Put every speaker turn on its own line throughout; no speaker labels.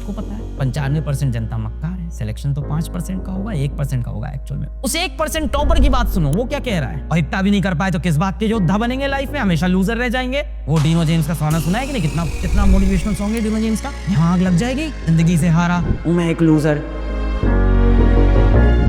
सबको पता है 95% जनता मक्कार है। सिलेक्शन तो 5% का होगा, 1% का होगा एक्चुअल में। उस 1% टॉपर की बात सुनो, वो क्या कह रहा है। और इतना भी नहीं कर पाए तो किस बात के योद्धा बनेंगे लाइफ में, हमेशा लूजर रह जाएंगे। वो डिनो जेम्स का गाना सुना है कि नहीं, कितना कितना मोटिवेशनल सॉन्ग है डिनो जेम्स का। यहाँ आग लग जाएगी, जिंदगी से हारा हूं मैं एक लूजर।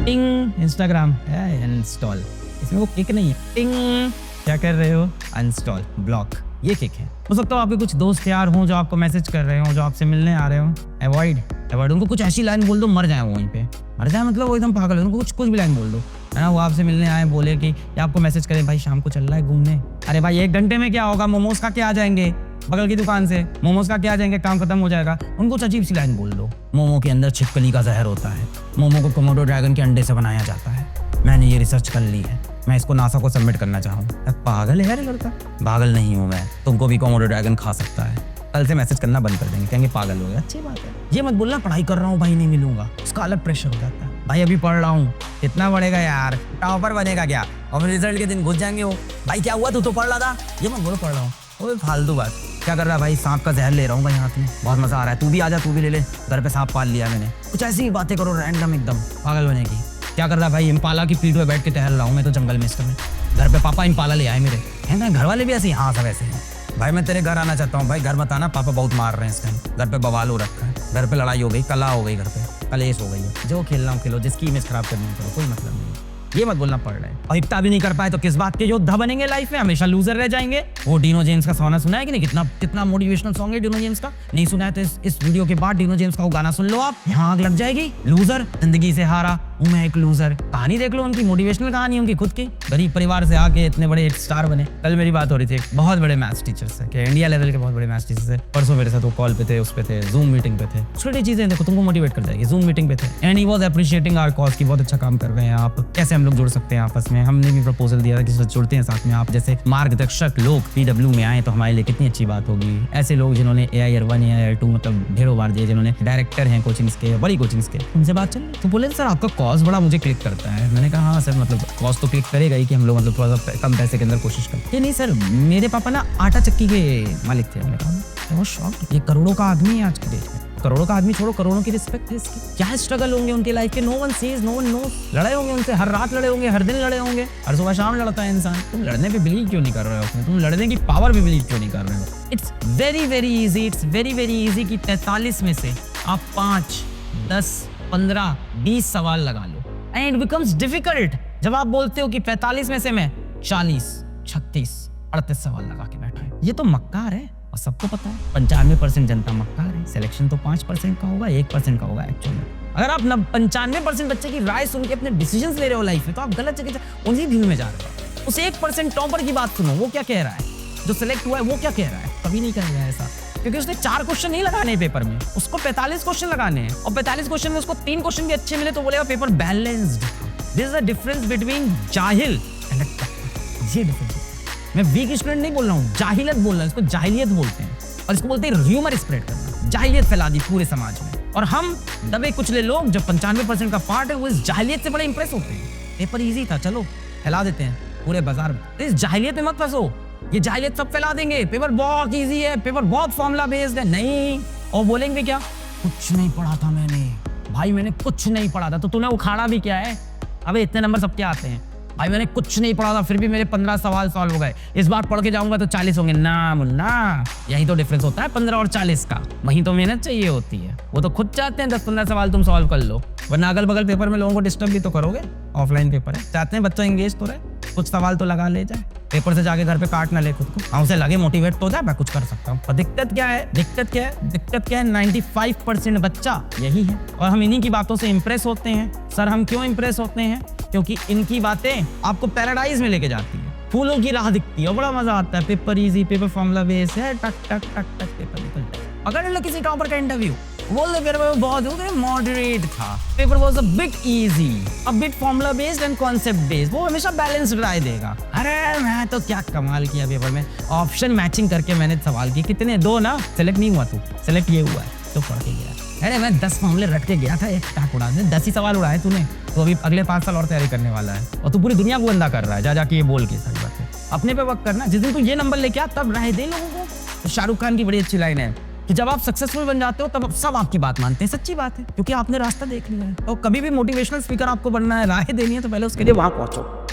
टिंग, इंस्टाग्राम है इंस्टॉल, इसमें वो किक नहीं है। टिंग, क्या कर रहे हो, अनइंस्टॉल, ब्लॉक, ये किक है। हो सकता है आपके कुछ दोस्त यार हों जो आपको मैसेज कर रहे हो, जो आपसे मिलने आ रहे हो, अवॉइड उनको कुछ ऐसी लाइन बोल दो मर जाए, वहीं पे मर जाए, मतलब वो एकदम पागल है, उनको कुछ भी लाइन बोल दो, है ना। वो आपसे मिलने आए, बोले कि या आपको मैसेज करें भाई शाम को चल रहा है घूमने। अरे भाई 1 घंटे में क्या होगा, मोमोज खा के आ जाएंगे बगल की दुकान से, मोमोज खा के आ जाएंगे, काम खत्म हो जाएगा। उनको अजीब सी लाइन बोल दो, मोमो के अंदर छिपकली का जहर होता है, मोमो को कोमोडो ड्रैगन के अंडे से बनाया जाता है, मैंने ये रिसर्च कर ली है, मैं इसको नासा को सबमिट करना चाहूँ। पागल है लड़का, पागल नहीं हूँ मैं, तुमको भी कोमोडो ड्रैगन खा सकता है। कल से मैसेज करना बंद कर देंगे, कहेंगे पागल हो गया। अच्छी बात है, ये मत बोलना पढ़ाई कर रहा हूँ भाई नहीं मिलूंगा, उसका अलग प्रेशर हो जाता है। भाई अभी पढ़ रहा हूँ, कितना बढ़ेगा यार, टॉपर बनेगा क्या, और रिजल्ट के दिन घुस जाएंगे वो, भाई क्या हुआ तू तो पढ़ रहा था, ये मत बोलो पढ़ रहा हूँ, वो फालतू बात। क्या कर रहा है भाई, सांप का जहर ले रहा हूँ भाई हाथ में, बहुत मजा आ रहा है, तू भी आजा, तू भी ले ले, घर पे सांप पाल लिया मैंने। कुछ ऐसी ही बातें करो रैंडम एकदम, पागल बनेगी। क्या कर रहा है भाई, इम्पाला की पीठ पे बैठ के टहल रहा हूँ मैं तो जंगल में इस समय, घर पे पापा इम्पाला ले आए मेरे, है ना, घर वाले भी ऐसे, हाँ सब ऐसे हैं। भाई मैं तेरे घर आना चाहता हूँ, भाई घर मत आना, पापा बहुत मार रहे हैं इस टाइम, घर पे बवाल हो रखा है, घर पे लड़ाई हो गई, कला हो गई, घर पे कलेश हो गई है, जो खेलना हो खेलो, जिसकी इमेज खराब करनी करो, कोई मतलब नहीं। ये मत बोलना पड़ रहा है। और इतना भी नहीं कर पाए तो किस बात के योद्धा बनेंगे लाइफ में, हमेशा लूजर रह जाएंगे। वो डिनो जेम्स का गाना सुना है कि नहीं, कितना मोटिवेशनल सॉन्ग है डिनो जेम्स का। नहीं सुना है तो इस वीडियो के बाद डिनो जेम्स का वो गाना सुन लो आप। यहाँ आग लग जाएगी, लूजर, जिंदगी से हारा हूं मैं एक लूजर। कहानी देख लो उनकी, मोटिवेशनल कहानी उनकी खुद की, गरीब परिवार से आके इतने बड़े स्टार बने। कल मेरी बात हो रही थी बहुत बड़े मैथ्स टीचर से, कि इंडिया लेवल के बहुत बड़े मैथ्स टीचर से, परसों मेरे साथ वो कॉल पे थे, उस पे थे, जूम मीटिंग पे थे। छोटी चीजें देखो तुमको मोटिवेट कर जाएगी, जूम मीटिंग पे थे and he was appreciating our cause की बहुत अच्छा काम कर रहे हैं आप, कैसे हम लोग जुड़ सकते हैं आपस में। हमने भी प्रपोजल दिया था कि जुड़ते हैं साथ में, आप जैसे मार्गदर्शक लोग पीडब्ल्यू में आए तो हमारे लिए कितनी अच्छी बात होगी। ऐसे लोग जिन्होंने AIR 1 AIR 2 मतलब ढेरों बार दिए, जिन्होंने डायरेक्टर हैं कोचिंग्स के, बड़ी कोचिंग्स के, उनसे बात चल रही तो बोले सर आपका कॉज बड़ा मुझे क्लिक करता है। मैंने कहा हाँ सर, मतलब कॉज तो क्लिक करेगा ही कि हम लोग मतलब थोड़ा सा कम पैसे के अंदर कोशिश करते। नहीं सर, मेरे पापा ना आटा चक्की के मालिक थे। मैंने कहा वो शॉक, ये करोड़ों का आदमी है आज के डेट में, करोड़ों का आदमी छोड़ो, करोड़ों की रिस्पेक्ट है इसकी। क्या स्ट्रगल होंगे उनकी लाइफ के, no one sees, no one knows. लड़े होंगे उनसे, हर रात लड़े होंगे, हर दिन लड़े होंगे, हर सुबह शाम लड़ता है इंसान। तुम लड़ने पे बिलीव क्यों नहीं कर रहे हो, तुम लड़ने की पावर पे बिलीव क्यों नहीं कर रहे हो। It's very very easy, it's very very easy कि 43 में से आप 5, 10, 15, 20 सवाल लगा लो एंड इट बिकम्स डिफिकल्ट जब आप बोलते हो कि 45 में से मैं 40, 36, 38 सवाल लगा के बैठा है। ये तो मक्कार है और सबको पता है 95% जनता मक्कार है। सिलेक्शन तो 5% का होगा, 1% का होगा एक्चुअल में। अगर आप 95% बच्चे की राय सुन के अपने डिसीजंस ले रहे हो लाइफ में, तो आप गलत जगह उन्हीं भीड़ में जा रहे हो। उस 1% टॉपर की बात सुनो, वो क्या कह रहा है, जो सिलेक्ट हुआ है वो क्या कह रहा है। कभी नहीं कहेगा ऐसा, क्योंकि उसने 4 क्वेश्चन नहीं लगाने पेपर में, उसको 45 क्वेश्चन लगाने हैं और 45 क्वेश्चन में उसको 3 क्वेश्चन भी अच्छे मिले तो बोलेगा पेपर बैलेंस्ड था। This is the difference between जाहिल एंड अ टॉपर। ये डिफरेंस है। मैं वीक स्टूडेंट नहीं बोल रहा हूँ, जाहिलियत बोल रहा हूँ, इसको जाहिलियत बोलते हैं और इसको बोलते हैं ह्यूमर स्प्रेड करना। जाहिलियत फैला दी पूरे समाज में और हम दबे कुचले लोग जो 95% का पार्ट है वो इस जाहिलियत से बड़े इंप्रेस होते हैं। पेपर इजी था, चलो फैला देते हैं पूरे बाजार में। इस जाहिलियत में मत फंसो, ये जाहिलियत सब फैला देंगे, पेपर बहुत इजी है, पेपर बहुत फॉर्मूला बेस्ड है। नहीं, और बोलेंगे क्या, कुछ नहीं पढ़ा था मैंने, भाई मैंने कुछ नहीं पढ़ा था। तो तूने उखाड़ा भी क्या है, अबे इतने नंबर सबके आते हैं। भाई मैंने कुछ नहीं पढ़ा था फिर भी मेरे 15 सवाल सॉल्व हो गए, इस बार पढ़ के जाऊंगा तो 40 होंगे। ना मुन्ना, यही तो डिफरेंस होता है 15 और 40 का। वहीं तो मेहनत चाहिए होती है। वो तो खुद चाहते हैं 10-15 सवाल तुम सॉल्व कर लो, वरना अगल बगल पेपर में लोगों को डिस्टर्ब भी तो करोगे। ऑफलाइन पेपर है, चाहते हैं बच्चा एंगेज तो रहे, कुछ सवाल तो लगा ले जाए, पेपर से जाके घर पे काट ना ले खुद को, हाँ उसे लगे मोटिवेट तो जाए मैं कुछ कर सकता हूँ। और दिक्कत क्या है, दिक्कत क्या है 95% बच्चा यही है और हम इन्हीं की बातों से इंप्रेस होते हैं। सर हम क्यों इंप्रेस होते हैं, क्योंकि इनकी बातें आपको पैराडाइज में लेके जाती है, फूलों की राह दिखती है और बड़ा मजा आता है। Paper easy, paper formula base है, टक टक टक टक पेपर निकल जाए। अगर किसी टॉपर का इंटरव्यू बोल दो पेपर बहुत हो गए, मॉडरेट था, paper was a bit easy, a bit formula based and concept based, वो हमेशा बैलेंस्ड राय देगा। अरे मैं तो क्या कमाल किया पेपर में, ऑप्शन मैचिंग करके मैंने सवाल किए, कितने 2 ना, सेलेक्ट नहीं हुआ तू, सेलेक्ट ये हुआ है तो पढ़ के गया। अरे मैं 10 फॉर्मूले रट के गया था, एक टाक उड़ा दे, 10 ही सवाल उड़ाए तूने, तो अभी अगले 5 साल और तैयारी करने वाला है और तू पूरी दुनिया को गंदा कर रहा है जा जाके ये बोल के। सारी बात है अपने पे वर्क करना, जिस दिन तू ये नंबर लेके आ तब राय दे लोगों को। तो शाहरुख खान की बड़ी अच्छी लाइन है, कि जब आप सक्सेसफुल बन जाते हो तब सब आपकी बात मानते हैं। सच्ची बात है, क्योंकि आपने रास्ता देख लिया है। और कभी भी मोटिवेशनल स्पीकर आपको बनना है, राह देनी है, तो पहले उसके लिए वहां पहुंचो।